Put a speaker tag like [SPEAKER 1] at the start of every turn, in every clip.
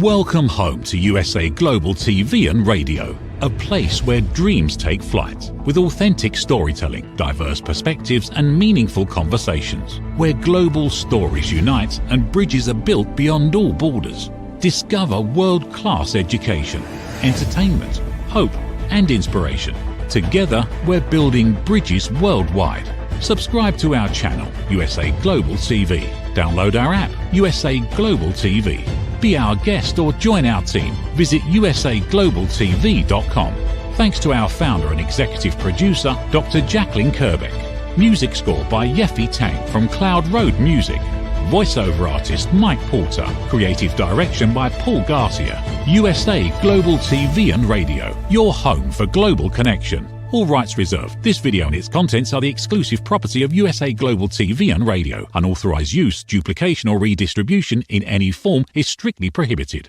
[SPEAKER 1] Welcome home to USA Global TV and Radio, a place where dreams take flight, with authentic storytelling, diverse perspectives and meaningful conversations, where global stories unite and bridges are built beyond all borders. Discover world-class education, entertainment, hope and inspiration. Together, we're building bridges worldwide. Subscribe to our channel, USA Global TV. Download our app, USA Global TV. Be our guest or join our team. Visit usaglobaltv.com. Thanks to our founder and executive producer, Dr. Jacalyn Kerbeck. Music score by Yeffy Tang from Cloud Road Music. Voiceover artist Mike Porter. Creative direction by Paul Garcia. USA Global TV and Radio, your home for global connection. All rights reserved. This video and its contents are the exclusive property of USA Global TV and Radio. Unauthorized use, duplication or redistribution in any form is strictly prohibited.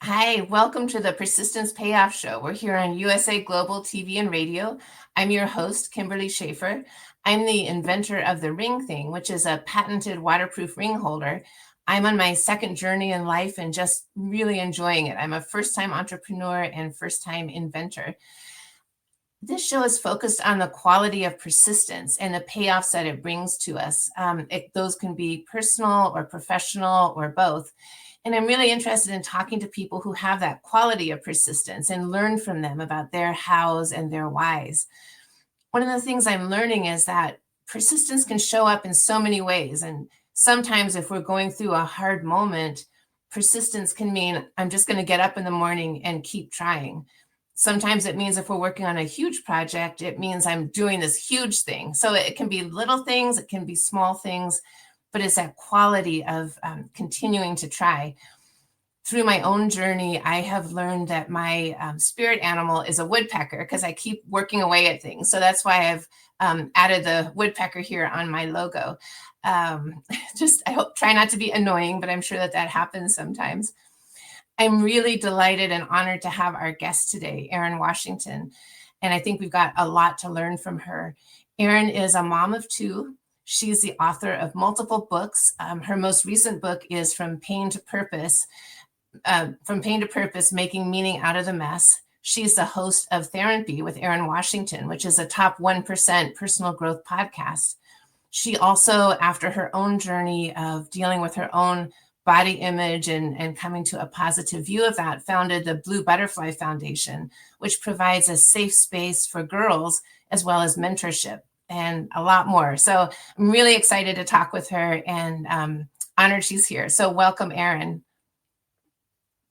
[SPEAKER 2] Hi, welcome to the Persistence Payoff Show. We're here on USA Global TV and Radio. I'm your host, Kimberly SCHAFER. I'm the inventor of the Ring Thing, which is a patented waterproof ring holder. I'm on my second journey in life and just really enjoying it. I'm a first-time entrepreneur and first-time inventor. This show is focused on the quality of persistence and the payoffs that it brings to us. Those can be personal or professional or both. And I'm really interested in talking to people who have that quality of persistence and learn from them about their hows and their whys. One of the things I'm learning is that persistence can show up in so many ways. And sometimes if we're going through a hard moment, persistence can mean I'm just going to get up in the morning and keep trying. Sometimes it means if we're working on a huge project, it means I'm doing this huge thing. So it can be little things, it can be small things, but it's that quality of continuing to try. Through my own journey, I have learned that my spirit animal is a woodpecker because I keep working away at things. So that's why I've added the woodpecker here on my logo. I try not to be annoying, but I'm sure that happens sometimes. I'm really delighted and honored to have our guest today, Erin Washington. And I think we've got a lot to learn from her. Erin is a mom of two. She's the author of multiple books. Her most recent book is From Pain to Purpose, Making Meaning Out of the Mess. She's the host of thERINpy with Erin Washington, which is a top 1% personal growth podcast. She also, after her own journey of dealing with her own body image and coming to a positive view of that, founded the Blue Butterfly Foundation, which provides a safe space for girls as well as mentorship and a lot more. So I'm really excited to talk with her and honored she's here. So welcome, Erin.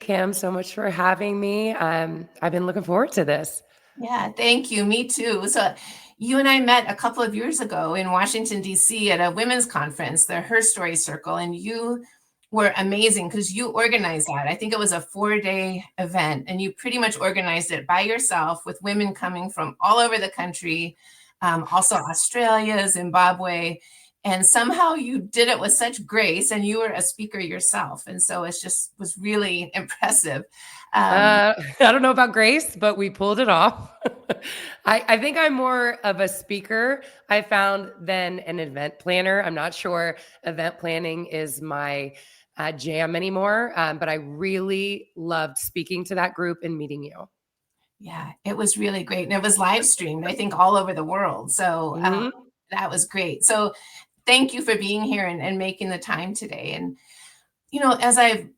[SPEAKER 3] Kim, so much for having me. I've been looking forward to this.
[SPEAKER 2] Yeah, thank you. Me too. So you and I met a couple of years ago in Washington, D.C. at a women's conference, the Her Story Circle, and you were amazing because you organized that. I think it was a 4-day event, and you pretty much organized it by yourself with women coming from all over the country, also Australia, Zimbabwe, and somehow you did it with such grace, and you were a speaker yourself. And so it just was really impressive.
[SPEAKER 3] I don't know about grace, but we pulled it off. I think I'm more of a speaker, I found, than an event planner. I'm not sure event planning is my jam anymore, but I really loved speaking to that group and meeting you.
[SPEAKER 2] Yeah, it was really great. And it was live streamed, I think, all over the world. So that was great. So thank you for being here and making the time today. And, you know, as I've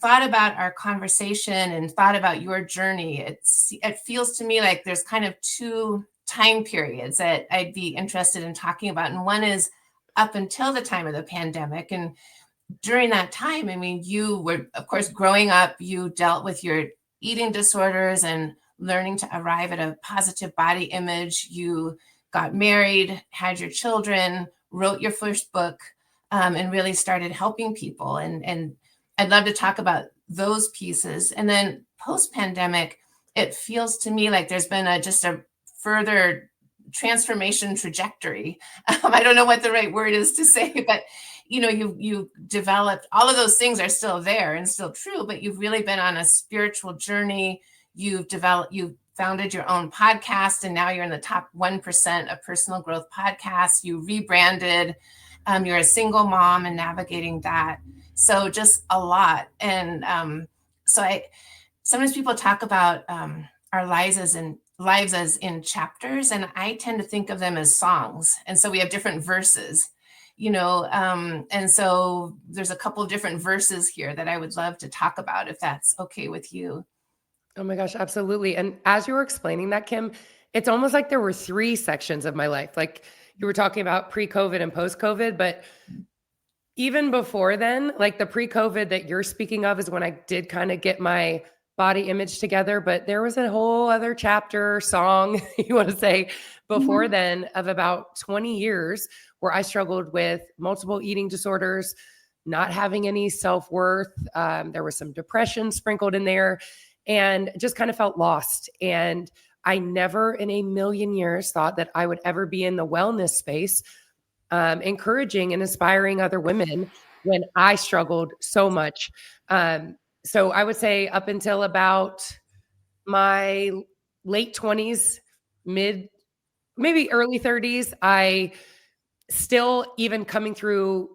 [SPEAKER 2] thought about our conversation and thought about your journey, it feels to me like there's kind of two time periods that I'd be interested in talking about. And one is up until the time of the pandemic. And during that time, I mean, you were, of course, growing up, you dealt with your eating disorders and learning to arrive at a positive body image. You got married, had your children, wrote your first book, and really started helping people. And I'd love to talk about those pieces. And then post-pandemic, it feels to me like there's been just a further transformation trajectory. I don't know what the right word is to say, but you know, you developed, all of those things are still there and still true, but you've really been on a spiritual journey. You founded your own podcast, and now you're in the top 1% of personal growth podcasts. You rebranded. You're a single mom and navigating that. So just a lot. And sometimes people talk about our lives as in chapters, and I tend to think of them as songs. And so we have different verses, and so there's a couple of different verses here that I would love to talk about, if that's okay with you.
[SPEAKER 3] Oh my gosh, absolutely. And as you were explaining that, Kim, it's almost like there were 3 sections of my life. Like you were talking about pre-COVID and post-COVID, but even before then, like the pre-COVID that you're speaking of is when I did kind of get my body image together, but there was a whole other chapter, song, you want to say, before then of about 20 years where I struggled with multiple eating disorders, not having any self-worth. There was some depression sprinkled in there and just kind of felt lost. And I never in a million years thought that I would ever be in the wellness space, encouraging and inspiring other women when I struggled so much. So I would say up until about my late 20s, maybe early 30s, I still, even coming through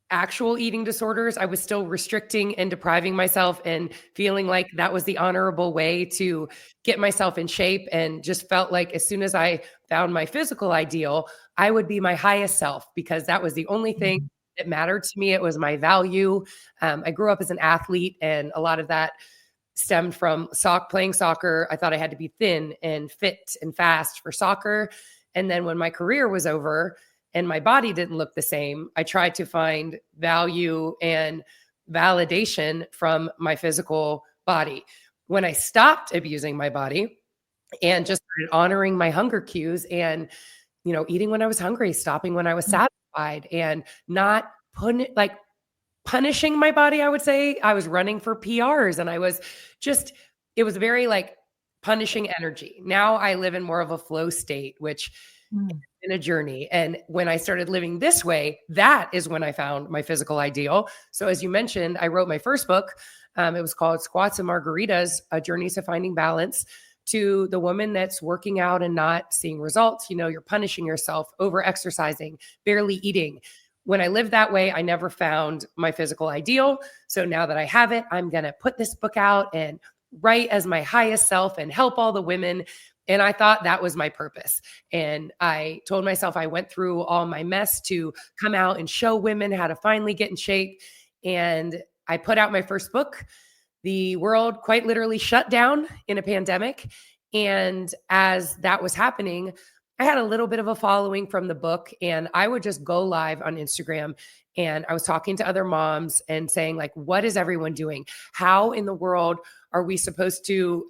[SPEAKER 3] actual eating disorders, I was still restricting and depriving myself and feeling like that was the honorable way to get myself in shape, and just felt like as soon as I found my physical ideal, I would be my highest self, because that was the only thing that mattered to me. It was my value. I grew up as an athlete, and a lot of that stemmed from playing soccer. I thought I had to be thin and fit and fast for soccer. And then when my career was over and my body didn't look the same, I tried to find value and validation from my physical body. When I stopped abusing my body and just started honoring my hunger cues and, eating when I was hungry, stopping when I was satisfied, and not punishing my body, I would say. I was running for PRs, and it was very like punishing energy. Now I live in more of a flow state, which in a journey. And when I started living this way, that is when I found my physical ideal. So as you mentioned, I wrote my first book. It was called Squats and Margaritas, A Journey to Finding Balance, to the woman that's working out and not seeing results. You're punishing yourself, over exercising, barely eating. When I lived that way, I never found my physical ideal. So now that I have it, I'm going to put this book out and write as my highest self and help all the women. And I thought that was my purpose. And I told myself I went through all my mess to come out and show women how to finally get in shape. And I put out my first book. The world quite literally shut down in a pandemic. And as that was happening, I had a little bit of a following from the book, and I would just go live on Instagram, and I was talking to other moms and saying, like, what is everyone doing? How in the world are we supposed to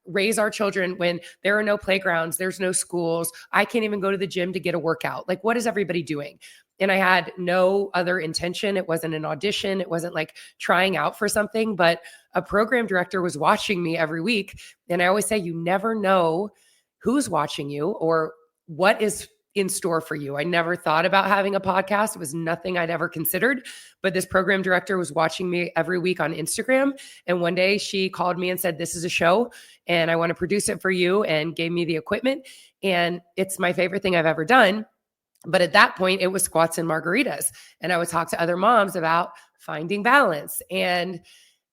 [SPEAKER 3] raise our children when there are no playgrounds, there's no schools? I can't even go to the gym to get a workout. Like, what is everybody doing? And I had no other intention. It wasn't an audition. It wasn't like trying out for something, but a program director was watching me every week. And I always say, you never know who's watching you or what is in store for you. I never thought about having a podcast. It was nothing I'd ever considered, but this program director was watching me every week on Instagram. And one day she called me and said, this is a show and I want to produce it for you, and gave me the equipment. And it's my favorite thing I've ever done. But at that point, it was Squats and Margaritas. And I would talk to other moms about finding balance. And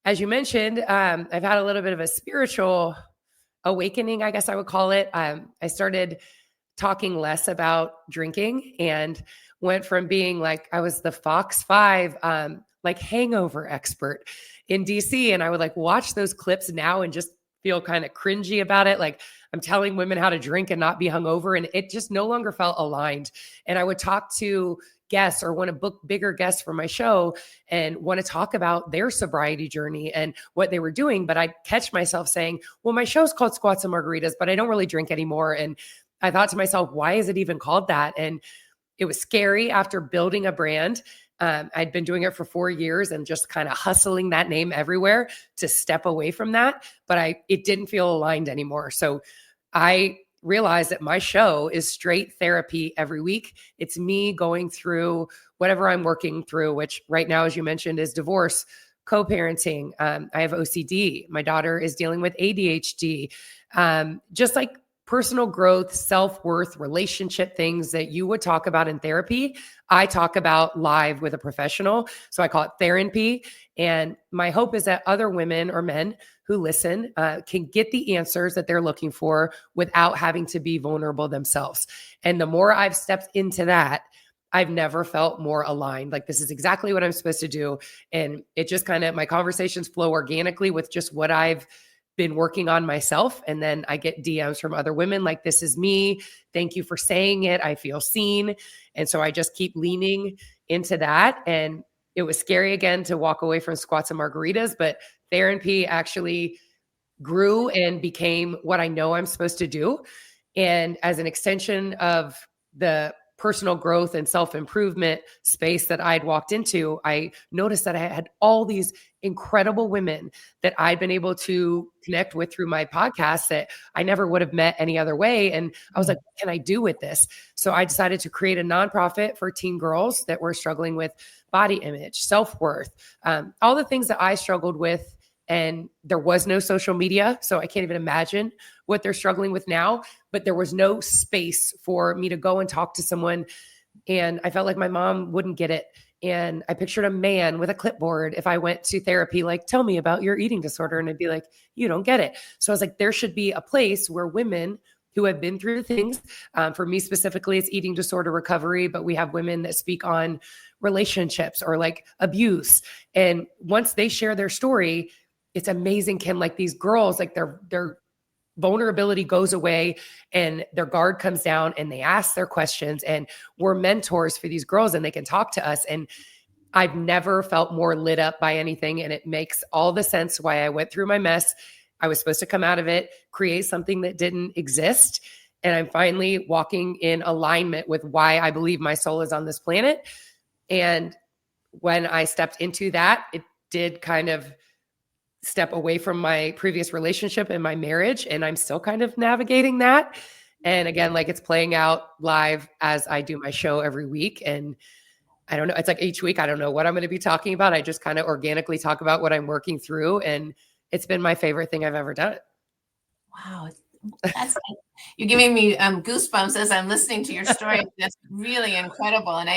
[SPEAKER 3] as you mentioned, I've had a little bit of a spiritual awakening, I guess I would call it. I started talking less about drinking and went from being like, I was the Fox 5, like hangover expert in DC. And I would like watch those clips now and just feel kind of cringy about it. Like, I'm telling women how to drink and not be hungover. And it just no longer felt aligned. And I would talk to guests or want to book bigger guests for my show and want to talk about their sobriety journey and what they were doing. But I'd catch myself saying, well, my show's called Squats and Margaritas, but I don't really drink anymore. And I thought to myself, why is it even called that? And it was scary after building a brand. I'd been doing it for 4 years and just kind of hustling that name everywhere to step away from that. But it didn't feel aligned anymore. So I realized that my show is straight therapy every week. It's me going through whatever I'm working through, which right now, as you mentioned, is divorce, co-parenting. I have OCD. My daughter is dealing with ADHD. Just like personal growth, self-worth, relationship things that you would talk about in therapy, I talk about live with a professional. So I call it thERINpy. And my hope is that other women or men who listen can get the answers that they're looking for without having to be vulnerable themselves. And the more I've stepped into that, I've never felt more aligned. Like, this is exactly what I'm supposed to do. And it just kind of, my conversations flow organically with just what I've been working on myself. And then I get DMs from other women like, this is me. Thank you for saying it. I feel seen. And so I just keep leaning into that. And it was scary again to walk away from squats and margaritas, but thERINpy actually grew and became what I know I'm supposed to do. And as an extension of the personal growth and self-improvement space that I'd walked into, I noticed that I had all these incredible women that I'd been able to connect with through my podcast that I never would have met any other way. And I was like, what can I do with this? So I decided to create a nonprofit for teen girls that were struggling with body image, self-worth, all the things that I struggled with. And there was no social media, so I can't even imagine what they're struggling with now. But there was no space for me to go and talk to someone. And I felt like my mom wouldn't get it. And I pictured a man with a clipboard if I went to therapy, like, tell me about your eating disorder. And I'd be like, you don't get it. So I was like, there should be a place where women who have been through things, for me specifically, it's eating disorder recovery, but we have women that speak on relationships or like abuse. And once they share their story, it's amazing, Kim, like these girls, like their vulnerability goes away and their guard comes down and they ask their questions, and we're mentors for these girls and they can talk to us. And I've never felt more lit up by anything. And it makes all the sense why I went through my mess. I was supposed to come out of it, create something that didn't exist. And I'm finally walking in alignment with why I believe my soul is on this planet. And when I stepped into that, it did kind of step away from my previous relationship and my marriage. And I'm still kind of navigating that. And again, like, it's playing out live as I do my show every week. And I don't know, it's like each week, I don't know what I'm going to be talking about. I just kind of organically talk about what I'm working through. And it's been my favorite thing I've ever done.
[SPEAKER 2] Wow. That's you're giving me goosebumps as I'm listening to your story. That's really incredible. And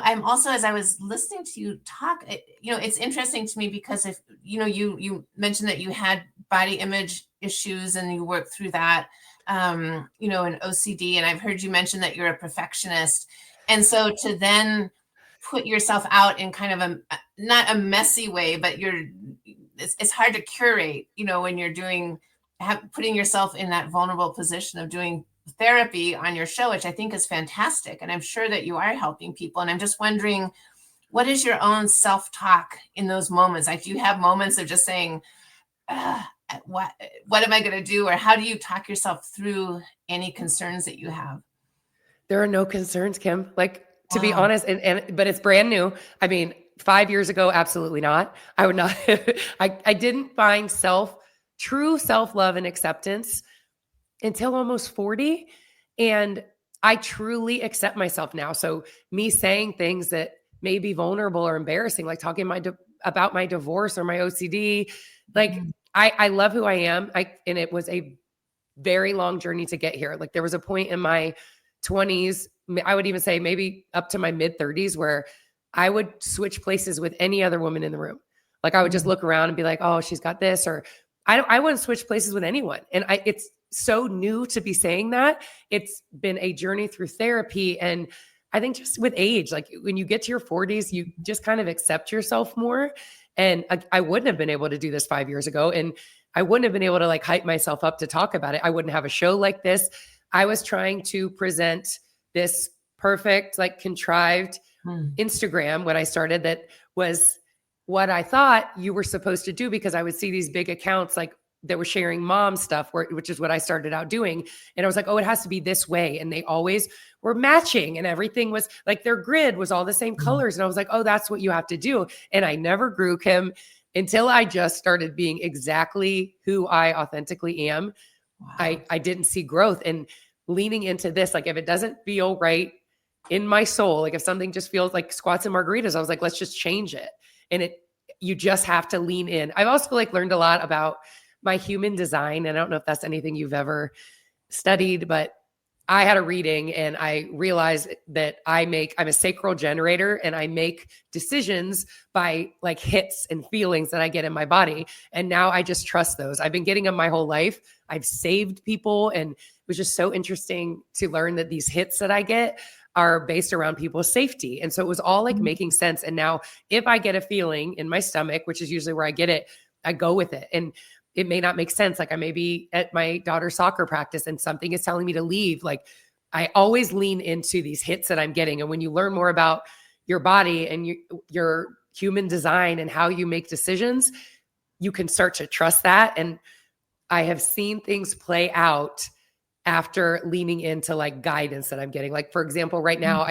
[SPEAKER 2] I'm also, as I was listening to you talk, it's interesting to me because if, you mentioned that you had body image issues and you worked through that, and OCD, and I've heard you mention that you're a perfectionist. And so to then put yourself out in kind of not a messy way, but it's hard to curate, when you're putting yourself in that vulnerable position of doing therapy on your show, which I think is fantastic. And I'm sure that you are helping people. And I'm just wondering, what is your own self-talk in those moments? Like, do you have moments of just saying, what am I going to do? Or how do you talk yourself through any concerns that you have?
[SPEAKER 3] There are no concerns, Kim. Like, to be honest, but it's brand new. I mean, 5 years ago, absolutely not. I would not. I didn't find true self-love and acceptance until almost 40. And I truly accept myself now. So me saying things that may be vulnerable or embarrassing, like talking about my divorce or my OCD, like I love who I am. And it was a very long journey to get here. Like, there was a point in my 20s, I would even say maybe up to my mid 30s, where I would switch places with any other woman in the room. Like, I would just look around and be like, oh, she's got this, or I wouldn't switch places with anyone. And it's so new to be saying that. It's been a journey through therapy. And I think just with age, like when you get to your 40s, you just kind of accept yourself more. And I wouldn't have been able to do this 5 years ago. And I wouldn't have been able to like hype myself up to talk about it. I wouldn't have a show like this. I was trying to present this perfect, like contrived Instagram when I started, that was what I thought you were supposed to do, because I would see these big accounts like that were sharing mom stuff, which is what I started out doing. And I was like, oh, it has to be this way. And they always were matching, and everything was like, their grid was all the same colors. And I was like, oh, that's what you have to do. And I never grew, Kim, until I just started being exactly who I authentically am. Wow. I didn't see growth. And leaning into this, like if it doesn't feel right in my soul, like if something just feels like squats and margaritas, I was like, let's just change it. And you just have to lean in. I've also like learned a lot about my human design. And I don't know if that's anything you've ever studied, but I had a reading and I realized that I'm a sacral generator and I make decisions by like hits and feelings that I get in my body. And now I just trust those. I've been getting them my whole life. I've saved people. And it was just so interesting to learn that these hits that I get are based around people's safety. And so it was all like making sense. And now if I get a feeling in my stomach, which is usually where I get it, I go with it. And it may not make sense. Like I may be at my daughter's soccer practice and something is telling me to leave. Like I always lean into these hits that I'm getting. And when you learn more about your body and your human design and how you make decisions, you can start to trust that. And I have seen things play out after leaning into like guidance that I'm getting. Like, for example, right now,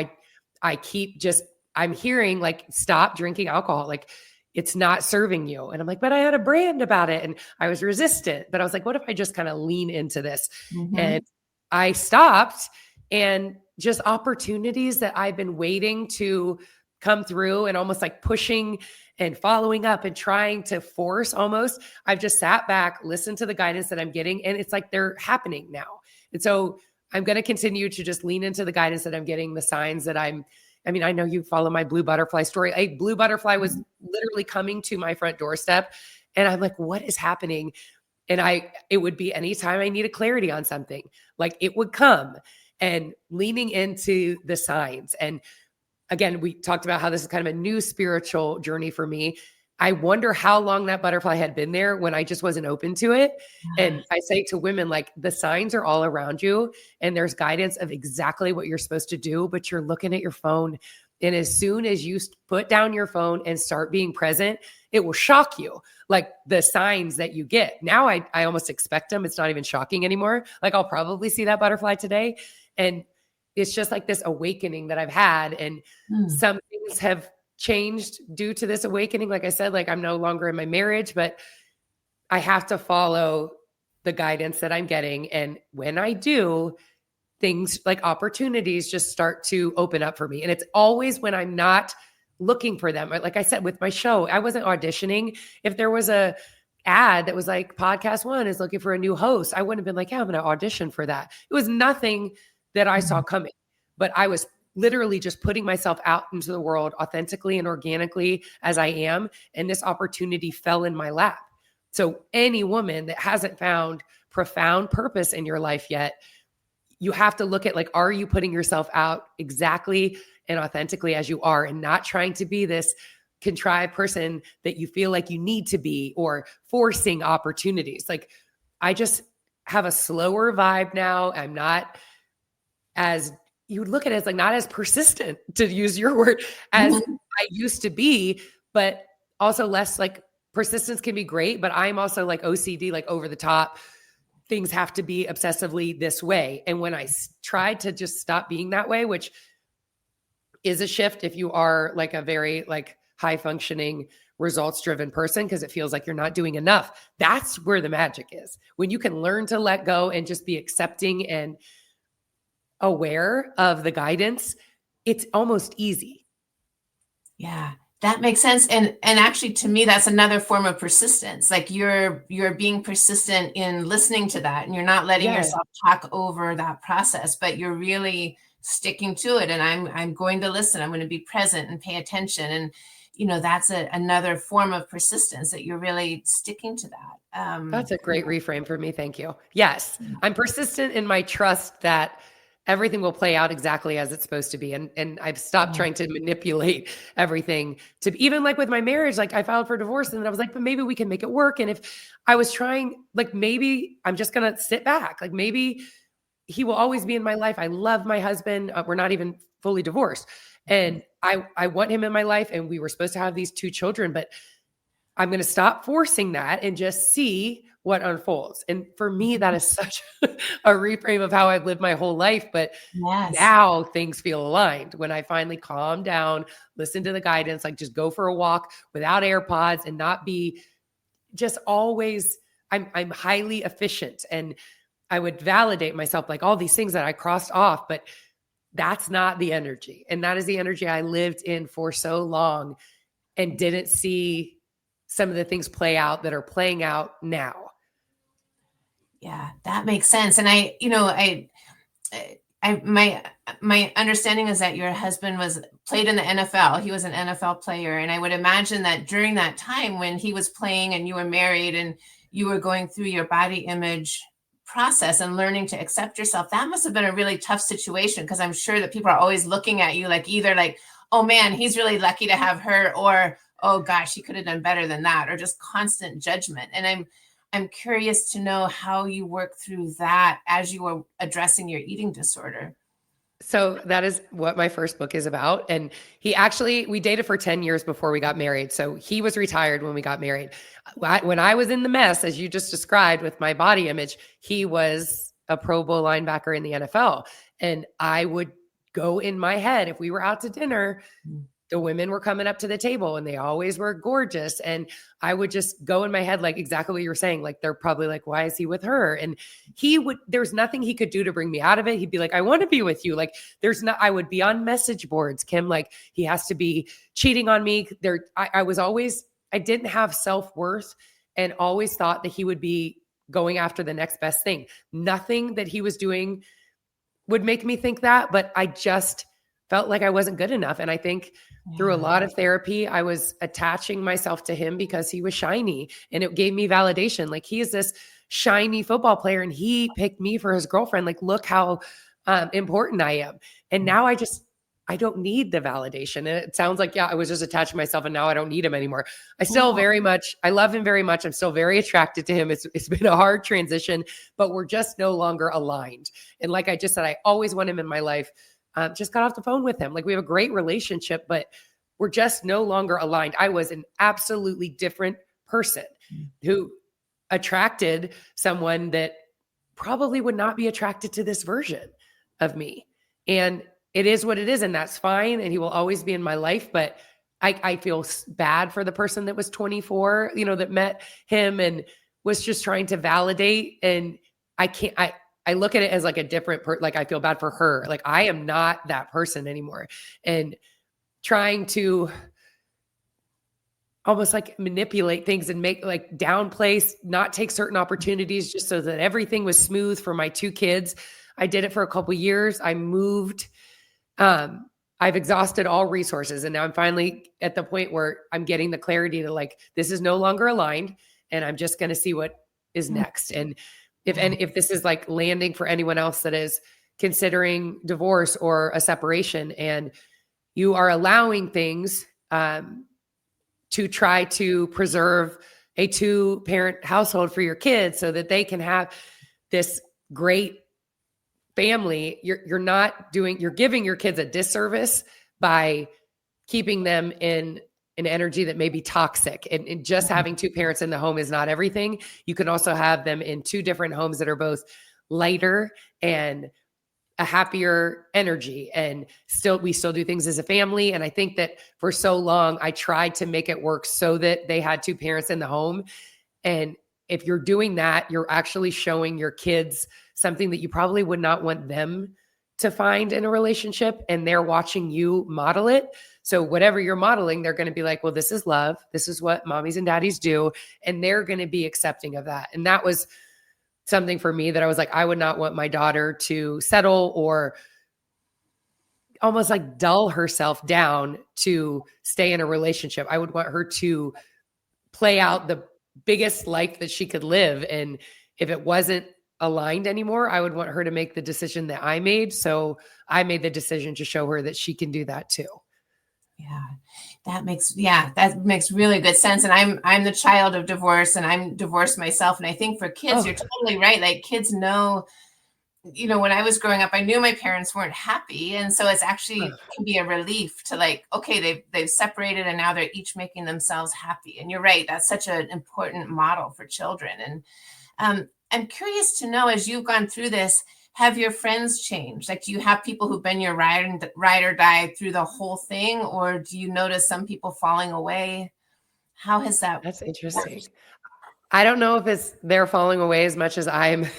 [SPEAKER 3] I'm hearing like, stop drinking alcohol. Like, it's not serving you. And I'm like, but I had a brand about it and I was resistant, but I was like, what if I just kind of lean into this? And I stopped, and just opportunities that I've been waiting to come through and almost like pushing and following up and trying to force almost, I've just sat back, listened to the guidance that I'm getting. And it's like, they're happening now. And so I'm going to continue to just lean into the guidance that I'm getting, the signs that I know you follow my blue butterfly story. A blue butterfly was literally coming to my front doorstep. And I'm like, what is happening? And it would be anytime I needed clarity on something, like it would come, and leaning into the signs. And again, we talked about how this is kind of a new spiritual journey for me. I wonder how long that butterfly had been there when I just wasn't open to it. And I say to women, like, the signs are all around you and there's guidance of exactly what you're supposed to do, but you're looking at your phone. And as soon as you put down your phone and start being present, it will shock you. Like the signs that you get. Now I almost expect them. It's not even shocking anymore. Like I'll probably see that butterfly today. And it's just like this awakening that I've had. And some things have changed due to this awakening. Like I said, like I'm no longer in my marriage, but I have to follow the guidance that I'm getting. And when I do, things like opportunities just start to open up for me. And it's always when I'm not looking for them. Like I said, with my show, I wasn't auditioning. If there was a ad that was like Podcast One is looking for a new host, I wouldn't have been like, yeah, I'm going to audition for that. It was nothing that I saw coming, but I was literally just putting myself out into the world authentically and organically as I am. And this opportunity fell in my lap. So any woman that hasn't found profound purpose in your life yet, you have to look at like, are you putting yourself out exactly and authentically as you are, and not trying to be this contrived person that you feel like you need to be, or forcing opportunities. Like I just have a slower vibe now. I'm not as, you would look at it as like not as persistent, to use your word, as I used to be, but also less like persistence can be great, but I'm also like OCD, like over the top. Things have to be obsessively this way. And when I tried to just stop being that way, which is a shift if you are like a very like high functioning results driven person, because it feels like you're not doing enough. That's where the magic is. When you can learn to let go and just be accepting and aware of the guidance, it's almost easy.
[SPEAKER 2] Yeah, that makes sense. And actually to me, that's another form of persistence. Like you're being persistent in listening to that, and you're not letting yourself talk over that process, but you're really sticking to it. And I'm going to listen. I'm going to be present and pay attention. And, you know, that's another form of persistence, that you're really sticking to that.
[SPEAKER 3] That's a great reframe for me. Thank you. Yes. I'm persistent in my trust that everything will play out exactly as it's supposed to be. And I've stopped trying to manipulate everything to even like with my marriage, like I filed for divorce and then I was like, but maybe we can make it work. And if I was trying, like, maybe I'm just going to sit back. Like maybe he will always be in my life. I love my husband. We're not even fully divorced. And I want him in my life. And we were supposed to have these 2 children, but I'm going to stop forcing that and just see what unfolds. And for me, that is such a reframe of how I've lived my whole life. But now things feel aligned when I finally calm down, listen to the guidance, like just go for a walk without AirPods and not be just always, I'm highly efficient. And I would validate myself, like all these things that I crossed off, but that's not the energy. And that is the energy I lived in for so long and didn't see some of the things play out that are playing out now.
[SPEAKER 2] Yeah, that makes sense. And my understanding is that your husband played in the NFL. He was an NFL player. And I would imagine that during that time when he was playing and you were married and you were going through your body image process and learning to accept yourself, that must have been a really tough situation, because I'm sure that people are always looking at you like either like, oh man, he's really lucky to have her, or oh gosh, he could have done better than that, or just constant judgment. And I'm curious to know how you work through that as you were addressing your eating disorder.
[SPEAKER 3] So that is what my first book is about. And we dated for 10 years before we got married. So he was retired when we got married. When I was in the mess, as you just described with my body image, he was a Pro Bowl linebacker in the NFL. And I would go in my head, if we were out to dinner, the women were coming up to the table and they always were gorgeous. And I would just go in my head, like exactly what you were saying. Like, they're probably like, why is he with her? And there's nothing he could do to bring me out of it. He'd be like, I want to be with you. Like, I would be on message boards, Kim, like he has to be cheating on me. I didn't have self-worth and always thought that he would be going after the next best thing. Nothing that he was doing would make me think that, but I just felt like I wasn't good enough. And I think through a lot of therapy, I was attaching myself to him because he was shiny and it gave me validation. Like, he is this shiny football player and he picked me for his girlfriend. Like, look how important I am. And now I don't need the validation. And it sounds like, I was just attaching myself and now I don't need him anymore. I love him very much. I'm still very attracted to him. It's been a hard transition, but we're just no longer aligned. And like I just said, I always want him in my life. Just got off the phone with him. Like, we have a great relationship, but we're just no longer aligned. I was an absolutely different person who attracted someone that probably would not be attracted to this version of me. And it is what it is. And that's fine. And he will always be in my life. But I feel bad for the person that was 24, that met him and was just trying to validate. And I look at it as like a different like, I feel bad for her. Like, I am not that person anymore. And trying to almost like manipulate things and make like downplay, not take certain opportunities just so that everything was smooth for my two kids. I did it for a couple of years. I moved. I've exhausted all resources. And now I'm finally at the point where I'm getting the clarity to like, this is no longer aligned and I'm just going to see what is next. And if this is like landing for anyone else that is considering divorce or a separation, and you are allowing things to try to preserve a 2-parent household for your kids so that they can have this great family, you're giving your kids a disservice by keeping them in an energy that may be toxic. And just having 2 parents in the home is not everything. You can also have them in 2 different homes that are both lighter and a happier energy. And we still do things as a family. And I think that for so long, I tried to make it work so that they had 2 parents in the home. And if you're doing that, you're actually showing your kids something that you probably would not want them to find in a relationship. And they're watching you model it. So whatever you're modeling, they're going to be like, well, this is love. This is what mommies and daddies do. And they're going to be accepting of that. And that was something for me that I was like, I would not want my daughter to settle or almost like dull herself down to stay in a relationship. I would want her to play out the biggest life that she could live. And if it wasn't aligned anymore, I would want her to make the decision that I made. So I made the decision to show her that she can do that too.
[SPEAKER 2] Yeah, that makes really good sense. And I'm the child of divorce and I'm divorced myself. And I think for kids, You're totally right. Like, kids know, when I was growing up, I knew my parents weren't happy. And so it's actually can be a relief to like, okay, they've separated and now they're each making themselves happy. And you're right. That's such an important model for children. And I'm curious to know, as you've gone through this, have your friends changed? Like, do you have people who've been your ride or die through the whole thing? Or do you notice some people falling away? How has that?
[SPEAKER 3] That's interesting. Worked? I don't know if they're falling away as much as I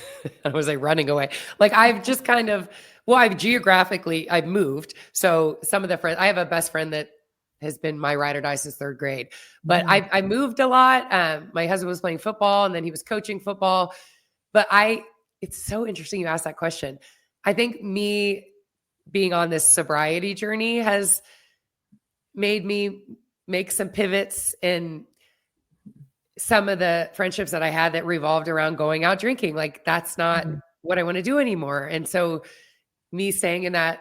[SPEAKER 3] was like running away. Like, I've just I've moved. So some of the friends, I have a best friend that has been my ride or die since 3rd grade, but I moved a lot. My husband was playing football and then he was coaching football. But it's so interesting you asked that question. I think me being on this sobriety journey has made me make some pivots in some of the friendships that I had that revolved around going out drinking. Like, that's not what I want to do anymore. And so me staying in that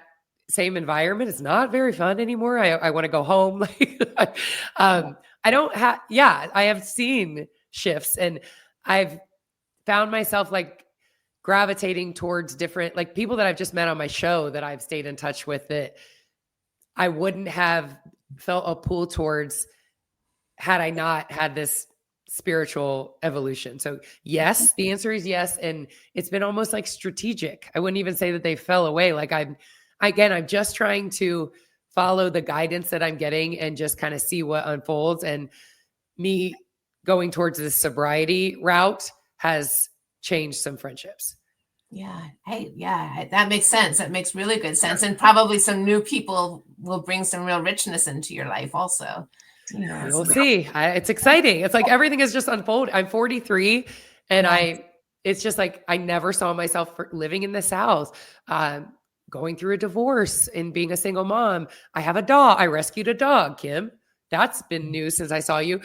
[SPEAKER 3] same environment is not very fun anymore. I want to go home. I don't have, I have seen shifts, and I've found myself like gravitating towards different, like, people that I've just met on my show that I've stayed in touch with that I wouldn't have felt a pull towards had I not had this spiritual evolution. So yes, the answer is yes. And it's been almost like strategic. I wouldn't even say that they fell away. Like, I'm just trying to follow the guidance that I'm getting and just kind of see what unfolds. And me going towards this sobriety route has changed some friendships.
[SPEAKER 2] Yeah, that makes sense. That makes really good sense. And probably some new people will bring some real richness into your life also.
[SPEAKER 3] We'll see. It's exciting. It's like everything is just unfolding. I'm 43, and it's just like, I never saw myself living in the South, going through a divorce and being a single mom. I have a dog. I rescued a dog, Kim. That's been new since I saw you.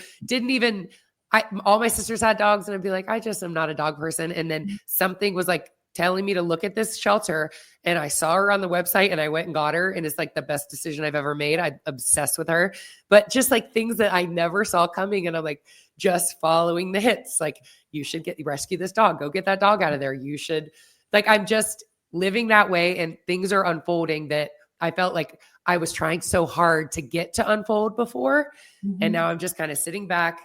[SPEAKER 3] All my sisters had dogs, and I'd be like, I just am not a dog person. And then something was like telling me to look at this shelter, and I saw her on the website, and I went and got her, and it's like the best decision I've ever made. I'm obsessed with her, but just like things that I never saw coming. And I'm like, just following the hits. Like, you should rescue this dog. Go get that dog out of there. You should, like, I'm just living that way, and things are unfolding that I felt like I was trying so hard to get to unfold before. And now I'm just kind of sitting back,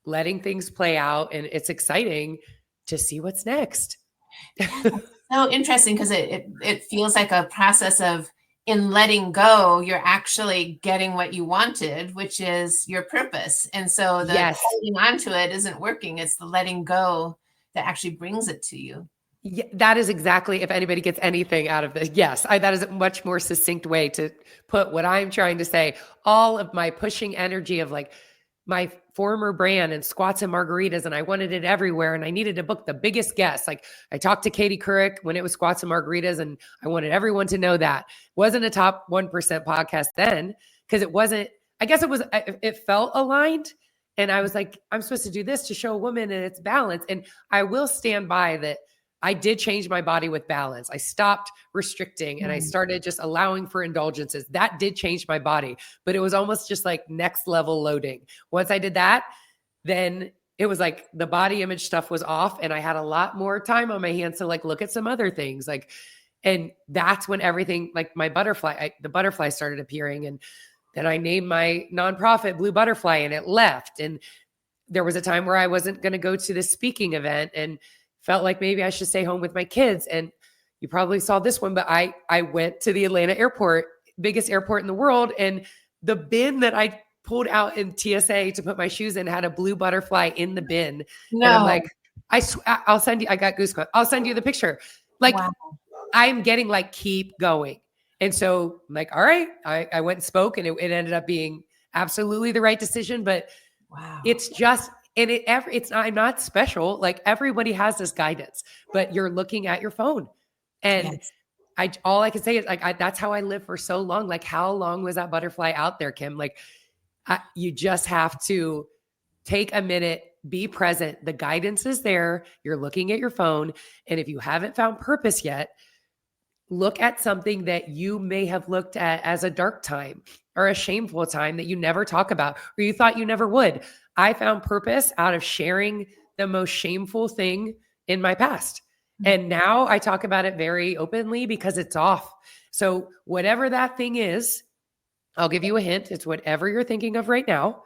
[SPEAKER 3] letting things play out. And it's exciting to see what's next.
[SPEAKER 2] So interesting, because it feels like a process of, in letting go, you're actually getting what you wanted, which is your purpose. And so the holding on to it isn't working. It's the letting go that actually brings it to you.
[SPEAKER 3] Yeah, that is exactly, if anybody gets anything out of this. Yes, that is a much more succinct way to put what I'm trying to say. All of my pushing energy of like my former brand and squats and margaritas, and I wanted it everywhere, and I needed to book the biggest guests. Like, I talked to Katie Couric when it was squats and margaritas, and I wanted everyone to know that. It wasn't a top 1% podcast then, because it wasn't, I guess it felt aligned. And I was like, I'm supposed to do this to show a woman and it's balance. And I will stand by that. I did change my body with balance. I stopped restricting and I started just allowing for indulgences. That did change my body, but it was almost just like next level loading. Once I did that, then it was like the body image stuff was off, and I had a lot more time on my hands to like look at some other things. Like, and that's when everything, like my butterfly, the butterfly started appearing. And then I named my nonprofit Blue Butterfly, and it left. And there was a time where I wasn't going to go to this speaking event and felt like maybe I should stay home with my kids. And you probably saw this one, but I went to the Atlanta airport, biggest airport in the world. And the bin that I pulled out in TSA to put my shoes in had a blue butterfly in the bin. No. And I'm like, I'll send you, I got goosebumps. I'll send you the picture. Like, wow. I'm getting like, keep going. And so I'm like, all right, I went and spoke, and it ended up being absolutely the right decision. But it's just, and I'm not special. Like, everybody has this guidance, but you're looking at your phone. And all I can say is like, that's how I lived for so long. Like, how long was that butterfly out there, Kim? Like, you just have to take a minute, be present. The guidance is there. You're looking at your phone. And if you haven't found purpose yet, look at something that you may have looked at as a dark time or a shameful time that you never talk about, or you thought you never would. I found purpose out of sharing the most shameful thing in my past. And now I talk about it very openly because it's off. So whatever that thing is, I'll give you a hint. It's whatever you're thinking of right now.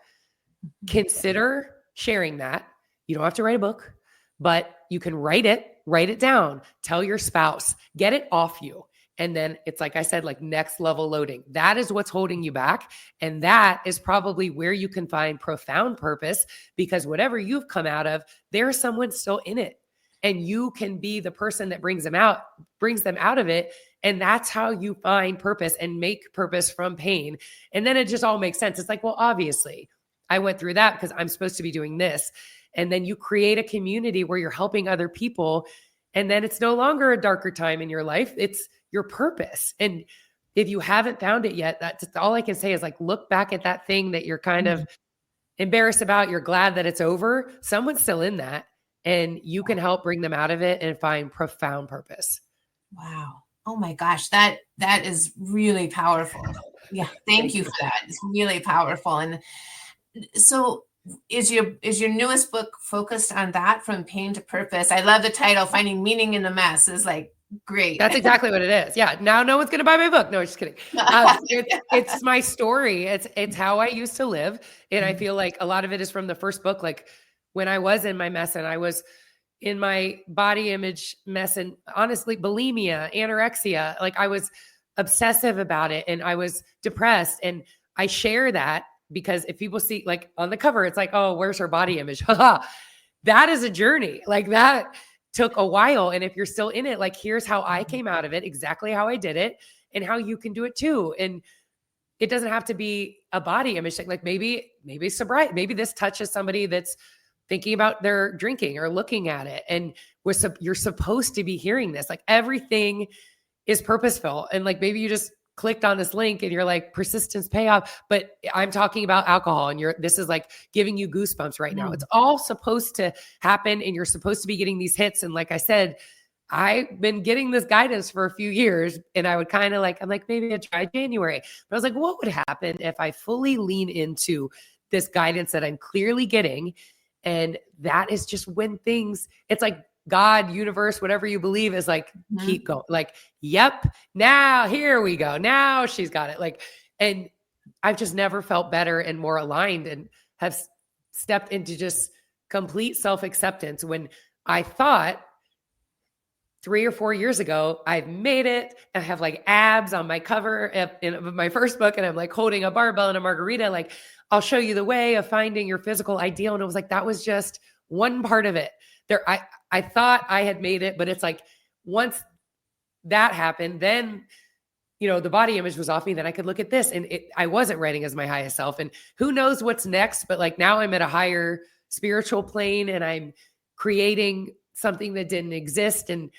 [SPEAKER 3] Consider sharing that. You don't have to write a book, but you can write it down, tell your spouse, get it off you. And then it's like I said, like next level loading. That is what's holding you back. And that is probably where you can find profound purpose, because whatever you've come out of, there's someone still in it. And you can be the person that brings them out of it. And that's how you find purpose and make purpose from pain. And then it just all makes sense. It's like, well, obviously I went through that because I'm supposed to be doing this. And then you create a community where you're helping other people. And then it's no longer a darker time in your life. It's your purpose. And if you haven't found it yet, that's all I can say is like, look back at that thing that you're kind of embarrassed about. You're glad that it's over. Someone's still in that, and you can help bring them out of it and find profound purpose.
[SPEAKER 2] Wow. Oh my gosh. That is really powerful. Yeah. Thank you for that. It's really powerful. And so is your newest book focused on that, from pain to purpose? I love the title, Finding Meaning in the Mess, is like great.
[SPEAKER 3] That's exactly what it is. Yeah. Now no one's going to buy my book. No, just kidding. It's my story. It's how I used to live. And I feel like a lot of it is from the first book. Like when I was in my mess and I was in my body image mess and honestly bulimia, anorexia, like I was obsessive about it and I was depressed. And I share that because if people see like on the cover, it's like, oh, where's her body image? That is a journey. Like that took a while. And if you're still in it, like, here's how I came out of it, exactly how I did it and how you can do it too. And it doesn't have to be a body image thing. Like maybe sobriety, maybe this touches somebody that's thinking about their drinking or looking at it. And you're supposed to be hearing this. Like everything is purposeful. And like, maybe you just clicked on this link and you're like, persistence payoff, but I'm talking about alcohol and this is like giving you goosebumps right now. It's all supposed to happen and you're supposed to be getting these hits. And like I said, I've been getting this guidance for a few years and I would kind of like, I'm like, maybe I'd try January, but I was like, what would happen if I fully lean into this guidance that I'm clearly getting? And that is just when it's like God, universe, whatever you believe is like, keep going. Like, yep, now here we go. Now she's got it. Like, and I've just never felt better and more aligned and have stepped into just complete self-acceptance when I thought 3 or 4 years ago, I've made it. I have like abs on my cover in my first book. And I'm like holding a barbell and a margarita. Like, I'll show you the way of finding your physical ideal. And it was like, that was just one part of it. I thought I had made it, but it's like, once that happened, then, the body image was off me. Then I could look at this and I wasn't writing as my highest self. And who knows what's next, but like now I'm at a higher spiritual plane and I'm creating something that didn't exist. And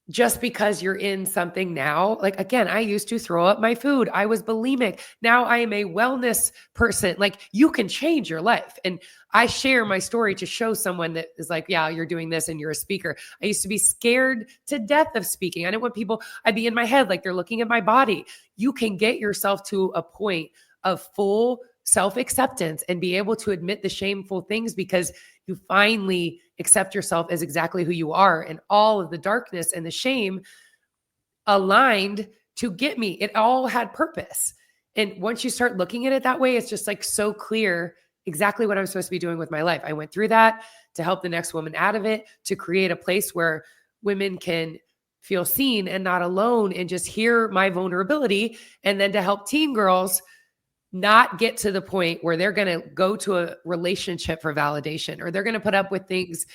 [SPEAKER 3] just because you're in something now, like, again, I used to throw up my food. I was bulimic. Now I am a wellness person. Like, you can change your life. And I share my story to show someone that is like, yeah, you're doing this and you're a speaker. I used to be scared to death of speaking. I didn't want people, I'd be in my head, like they're looking at my body. You can get yourself to a point of full self-acceptance and be able to admit the shameful things because you finally accept yourself as exactly who you are, and all of the darkness and the shame aligned to get me. It all had purpose. And once you start looking at it that way, it's just like so clear exactly what I'm supposed to be doing with my life. I went through that to help the next woman out of it, to create a place where women can feel seen and not alone and just hear my vulnerability. And then to help teen girls not get to the point where they're going to go to a relationship for validation, or they're going to put up with things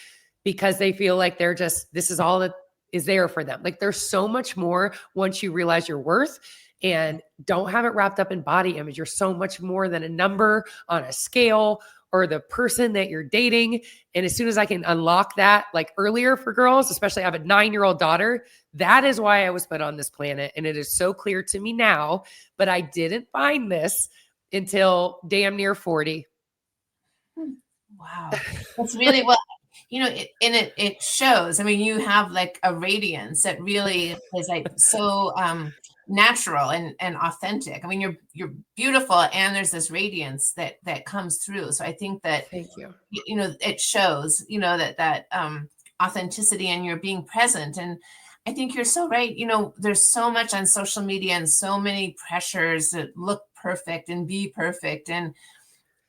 [SPEAKER 3] because they feel like this is all that is there for them. Like, there's so much more once you realize your worth and don't have it wrapped up in body image. You're so much more than a number on a scale or the person that you're dating. And as soon as I can unlock that, like earlier for girls, especially I have a 9-year-old daughter, that is why I was put on this planet. And it is so clear to me now, but I didn't find this until damn near 40.
[SPEAKER 2] Wow. That's really well, it shows. I mean, you have like a radiance that really is like so natural and authentic. I mean, you're beautiful, and there's this radiance that comes through. So I think that,
[SPEAKER 3] thank you.
[SPEAKER 2] It shows, that authenticity, and you're being present. And I think you're so right. There's so much on social media and so many pressures that look perfect and be perfect. And,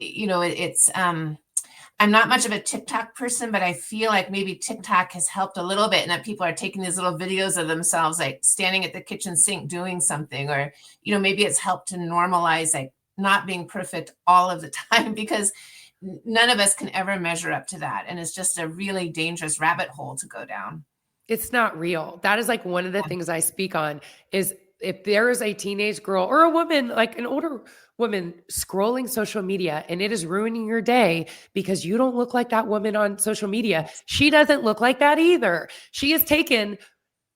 [SPEAKER 2] it's, I'm not much of a TikTok person, but I feel like maybe TikTok has helped a little bit, and that people are taking these little videos of themselves, like standing at the kitchen sink doing something, or, maybe it's helped to normalize like not being perfect all of the time, because none of us can ever measure up to that. And it's just a really dangerous rabbit hole to go down.
[SPEAKER 3] It's not real. That is like one of the things I speak on is if there is a teenage girl or a woman, like an older woman scrolling social media and it is ruining your day because you don't look like that woman on social media, she doesn't look like that either. She has taken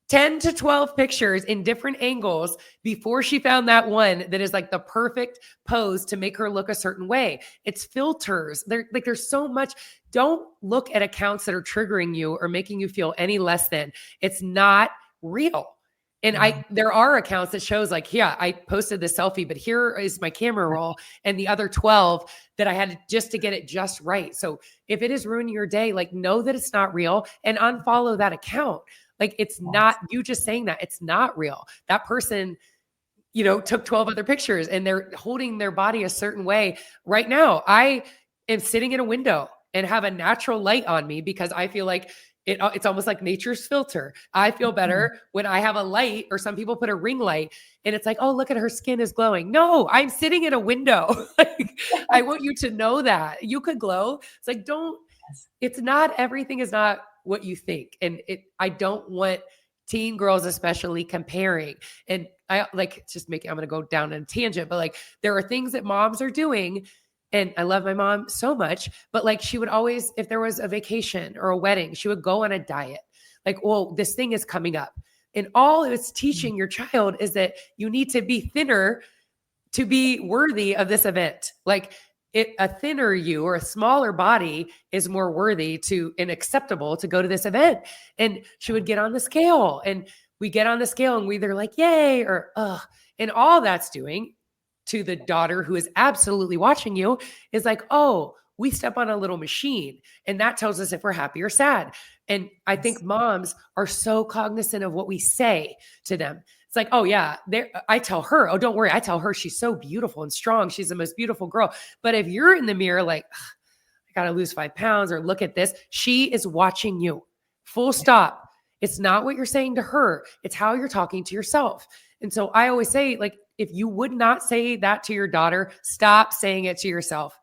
[SPEAKER 3] 10 to 12 pictures in different angles before she found that one that is like the perfect pose to make her look a certain way. It's filters. There's so much. Don't look at accounts that are triggering you or making you feel any less than. It's not real. And there are accounts that shows like, yeah, I posted this selfie, but here is my camera roll and the other 12 that I had just to get it just right. So if it is ruining your day, like know that it's not real and unfollow that account. Like it's not you just saying that it's not real. That person, took 12 other pictures and they're holding their body a certain way. Right now, I am sitting in a window and have a natural light on me because I feel like it's almost like nature's filter. I feel better when I have a light, or some people put a ring light and it's like, oh, look at her skin is glowing. No, I'm sitting in a window. I want you to know that you could glow. It's like, it's not, everything is not what you think. And I don't want teen girls, especially, comparing. And I like I'm going to go down a tangent, but like, there are things that moms are doing. And I love my mom so much, but like she would always, if there was a vacation or a wedding, she would go on a diet. Like, well, this thing is coming up. And all it's teaching your child is that you need to be thinner to be worthy of this event. Like a thinner you or a smaller body is more worthy and acceptable to go to this event. And she would get on the scale and we get on the scale and we either like, yay, or, ugh. And all that's doing to the daughter who is absolutely watching you is like, oh, we step on a little machine and that tells us if we're happy or sad. And I think moms are so cognizant of what we say to them. It's like, oh yeah, I tell her, oh, don't worry. I tell her she's so beautiful and strong. She's the most beautiful girl. But if you're in the mirror, like, I got to lose 5 pounds or look at this, she is watching you, full stop. It's not what you're saying to her. It's how you're talking to yourself. And so I always say, like, if you would not say that to your daughter, stop saying it to yourself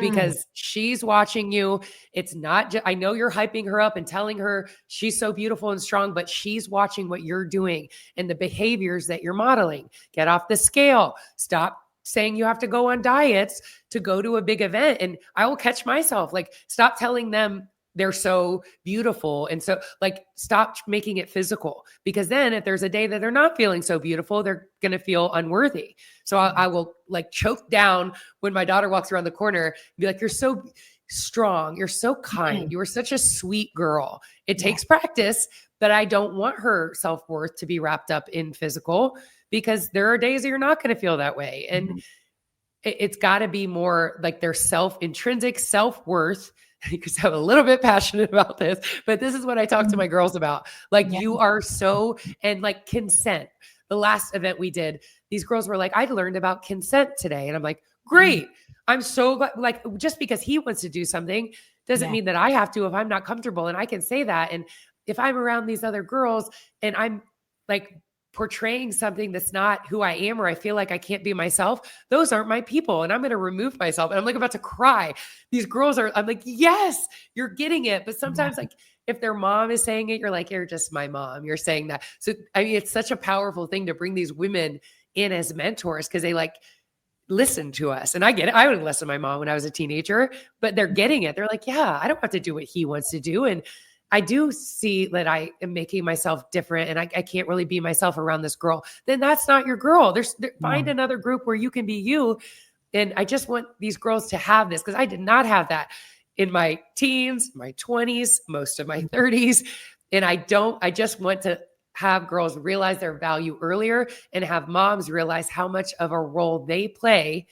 [SPEAKER 3] because she's watching you. It's not I know you're hyping her up and telling her she's so beautiful and strong, but she's watching what you're doing and the behaviors that you're modeling. Get off the scale. Stop saying you have to go on diets to go to a big event. And I will catch myself, like, stop telling them they're so beautiful. And so like, stop making it physical, because then if there's a day that they're not feeling so beautiful, they're going to feel unworthy. So I will like choke down when my daughter walks around the corner and be like, you're so strong. You're so kind. You are such a sweet girl. It takes practice, but I don't want her self-worth to be wrapped up in physical, because there are days that you're not going to feel that way. And it's got to be more like their intrinsic self-worth, because I'm a little bit passionate about this, but this is what I talk to my girls about. Like you are and like consent. The last event we did, these girls were like, I learned about consent today. And I'm like, great. I'm so glad. Like, just because he wants to do something doesn't mean that I have to if I'm not comfortable. And I can say that. And if I'm around these other girls and I'm like portraying something that's not who I am, or I feel like I can't be myself, those aren't my people. And I'm going to remove myself. And I'm like about to cry. These girls I'm like, yes, you're getting it. But sometimes like if their mom is saying it, you're like, you're just my mom. You're saying that. So, I mean, it's such a powerful thing to bring these women in as mentors, because they like listen to us. And I get it. I would listen to my mom when I was a teenager, but they're getting it. They're like, yeah, I don't have to do what he wants to do. And I do see that I am making myself different and I can't really be myself around this girl. Then that's not your girl. Find another group where you can be you. And I just want these girls to have this, because I did not have that in my teens, my 20s, most of my 30s. And I just want to have girls realize their value earlier and have moms realize how much of a role they play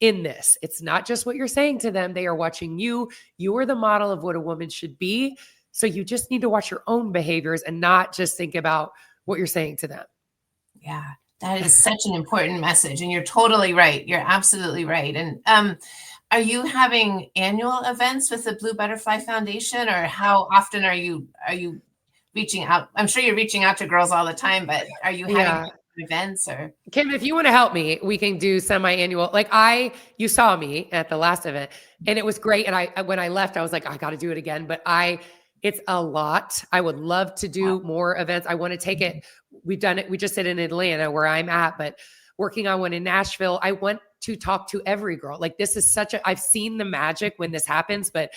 [SPEAKER 3] in this. It's not just what you're saying to them. They are watching you. You are the model of what a woman should be. So you just need to watch your own behaviors and not just think about what you're saying to them.
[SPEAKER 2] Yeah, that is such an important message. And you're totally right. You're absolutely right. And are you having annual events with the Blue Butterfly Foundation, or how often are you reaching out? I'm sure you're reaching out to girls all the time, but are you having events? Or
[SPEAKER 3] Kim, if you want to help me, we can do semi-annual. Like you saw me at the last event and it was great. And when I left, I was like, I got to do it again. But I It's a lot. I would love to do more events. I want to take it. We've done it. We just did in Atlanta where I'm at, but working on one in Nashville. I want to talk to every girl. Like this is I've seen the magic when this happens, but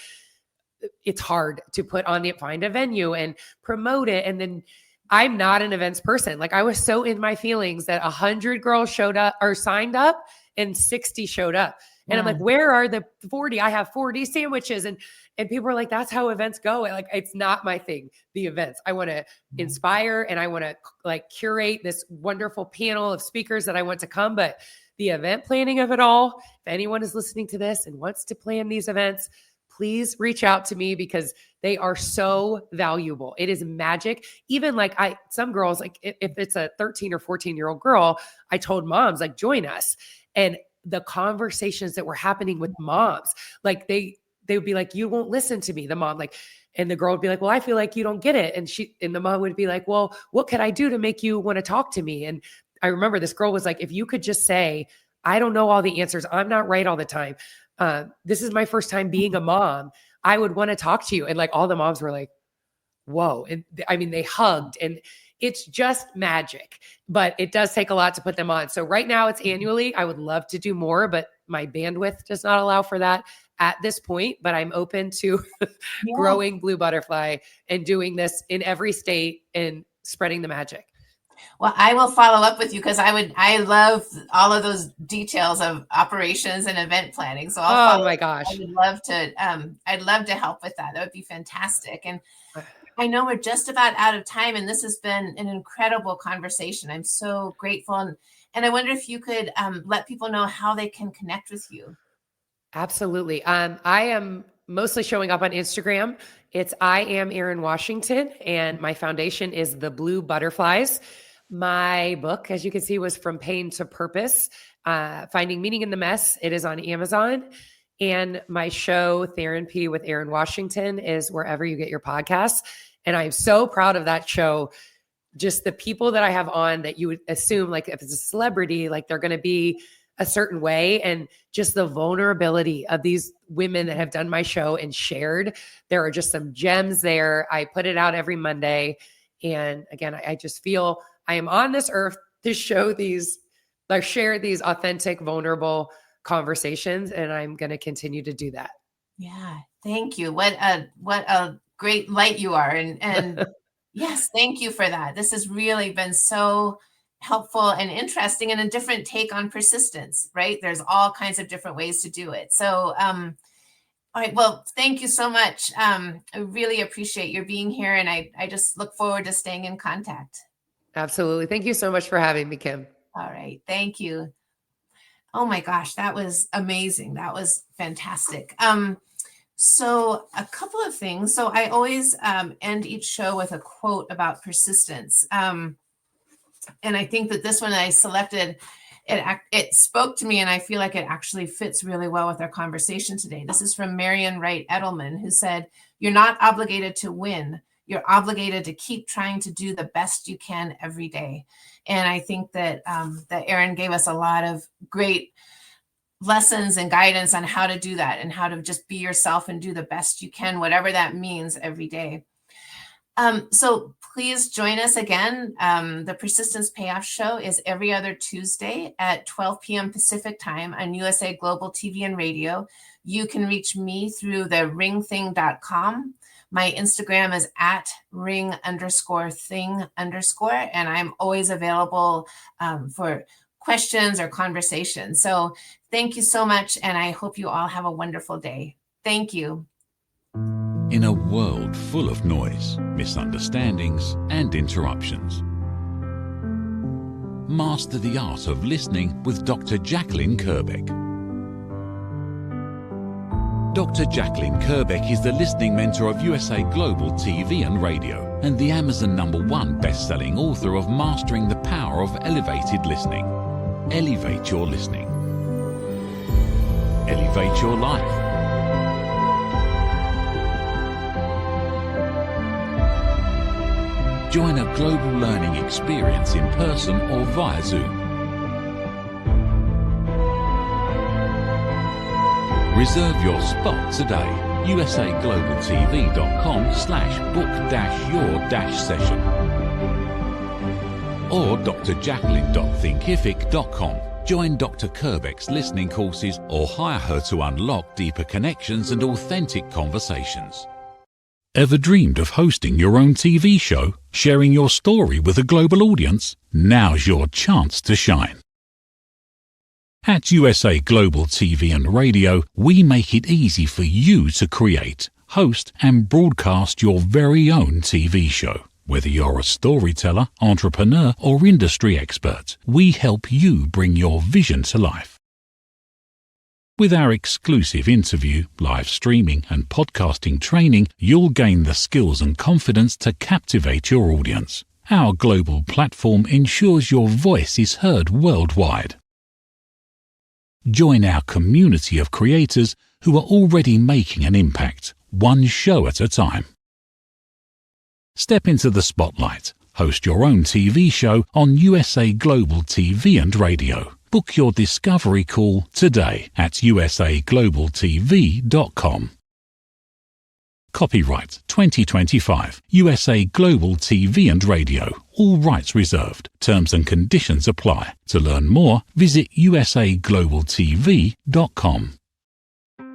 [SPEAKER 3] it's hard to find a venue and promote it. And then I'm not an events person. Like I was so in my feelings that 100 girls showed up or signed up and 60 showed up. And I'm like, where are the 40? I have 40 sandwiches. And people are like, that's how events go. Like, it's not my thing, the events. I want to inspire and I want to like curate this wonderful panel of speakers that I want to come. But the event planning of it all, if anyone is listening to this and wants to plan these events, please reach out to me because they are so valuable. It is magic. Even like some girls, like if it's a 13 or 14-year-old girl, I told moms like, join us. And the conversations that were happening with moms, like they would be like, you won't listen to me, the mom, like, and the girl would be like, well, I feel like you don't get it. And the mom would be like, well, what could I do to make you want to talk to me? And I remember this girl was like, if you could just say, I don't know all the answers. I'm not right all the time. This is my first time being a mom. I would want to talk to you. And like all the moms were like, whoa. And I mean, they hugged and it's just magic, but it does take a lot to put them on. So right now it's annually. I would love to do more, but my bandwidth does not allow for that at this point, but I'm open to growing Blue Butterfly and doing this in every state and spreading the magic.
[SPEAKER 2] Well, I will follow up with you because I love all of those details of operations and event planning. So
[SPEAKER 3] oh my gosh,
[SPEAKER 2] I'd love to help with that. That would be fantastic. And I know we're just about out of time, and this has been an incredible conversation. I'm so grateful. And I wonder if you could let people know how they can connect with you.
[SPEAKER 3] Absolutely. I am mostly showing up on Instagram. I am Erin Washington, and my foundation is the Blue Butterflies. My book, as you can see, was From Pain to Purpose, Finding Meaning in the Mess. It is on Amazon. And my show, thERINpy with Erin Washington, is wherever you get your podcasts. And I'm so proud of that show. Just the people that I have on that you would assume, like if it's a celebrity, like they're going to be a certain way. And just the vulnerability of these women that have done my show and shared. There are just some gems there. I put it out every Monday. And again, I just feel I am on this earth to share these authentic, vulnerable conversations, and I'm going to continue to do that.
[SPEAKER 2] Yeah. Thank you. What a great light you are. And yes, thank you for that. This has really been so helpful and interesting and a different take on persistence, right? There's all kinds of different ways to do it. So, all right. Well, thank you so much. I really appreciate your being here. And I just look forward to staying in contact.
[SPEAKER 3] Absolutely. Thank you so much for having me, Kim.
[SPEAKER 2] All right. Thank you. Oh my gosh, that was amazing. That was fantastic. So a couple of things. So I always end each show with a quote about persistence. And I think that this one I selected, it spoke to me, and I feel like it actually fits really well with our conversation today. This is from Marian Wright Edelman, who said, "You're not obligated to win. You're obligated to keep trying to do the best you can every day." And I think that that Erin gave us a lot of great lessons and guidance on how to do that and how to just be yourself and do the best you can, whatever that means every day. So please join us again. The Persistence Payoff Show is every other Tuesday at 12 p.m. Pacific time on USA Global TV and Radio. You can reach me through the ringthing.com. My Instagram is at ring_thing_, and I'm always available for questions or conversations. So thank you so much, and I hope you all have a wonderful day. Thank you.
[SPEAKER 1] In a world full of noise, misunderstandings, and interruptions, master the art of listening with Dr. Jacalyn Kerbeck. Dr. Jacalyn Kerbeck is the listening mentor of USA Global TV and Radio and the Amazon #1 best-selling author of Mastering the Power of Elevated Listening. Elevate your listening. Elevate your life. Join a global learning experience in person or via Zoom. Reserve your spot today. usaglobaltv.com/book-your-session or drjacalyn.thinkific.com. Join Dr. Kerbeck's listening courses or hire her to unlock deeper connections and authentic conversations. Ever dreamed of hosting your own TV show, sharing your story with a global audience? Now's your chance to shine. At USA Global TV and Radio, we make it easy for you to create, host, and broadcast your very own TV show. Whether you're a storyteller, entrepreneur, or industry expert, we help you bring your vision to life. With our exclusive interview, live streaming, and podcasting training, you'll gain the skills and confidence to captivate your audience. Our global platform ensures your voice is heard worldwide. Join our community of creators who are already making an impact, one show at a time. Step into the spotlight. Host your own TV show on USA Global TV and Radio. Book your discovery call today at usaglobaltv.com. Copyright 2025 USA Global TV and Radio. All rights reserved. Terms and conditions apply. To learn more, visit usaglobaltv.com.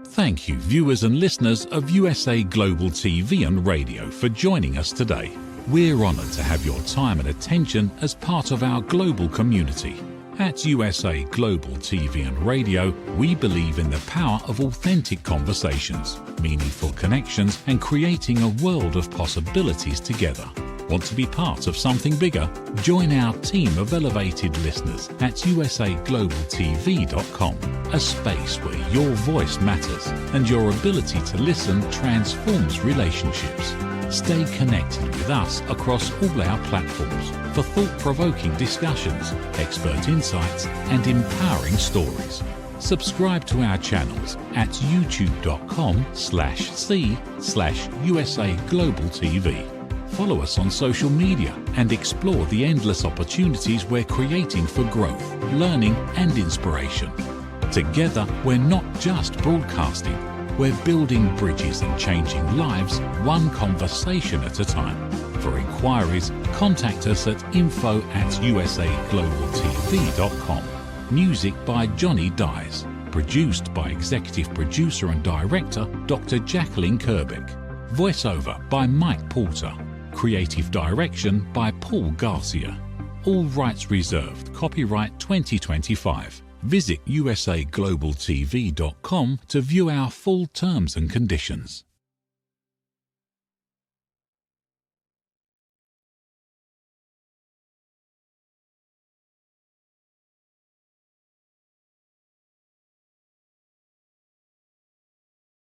[SPEAKER 1] Thank you, viewers and listeners of USA Global TV and Radio, for joining us today. We're honored to have your time and attention as part of our global community. At USA Global TV and Radio, we believe in the power of authentic conversations, meaningful connections, and creating a world of possibilities together. Want to be part of something bigger? Join our team of elevated listeners at usaglobaltv.com, a space where your voice matters and your ability to listen transforms relationships. Stay connected with us across all our platforms for thought-provoking discussions, expert insights, and empowering stories. Subscribe to our channels at youtube.com/c/usaglobaltv. Follow us on social media and explore the endless opportunities we're creating for growth, learning, and inspiration. Together, we're not just broadcasting, we're building bridges and changing lives one conversation at a time. For inquiries, contact us at info@usaglobaltv.com. Music by Johnny Dies. Produced by Executive Producer and Director Dr. Jacalyn Kerbeck. Voiceover by Mike Porter. Creative Direction by Paul Garcia. All rights reserved. Copyright 2025. Visit usaglobaltv.com to view our full terms and conditions.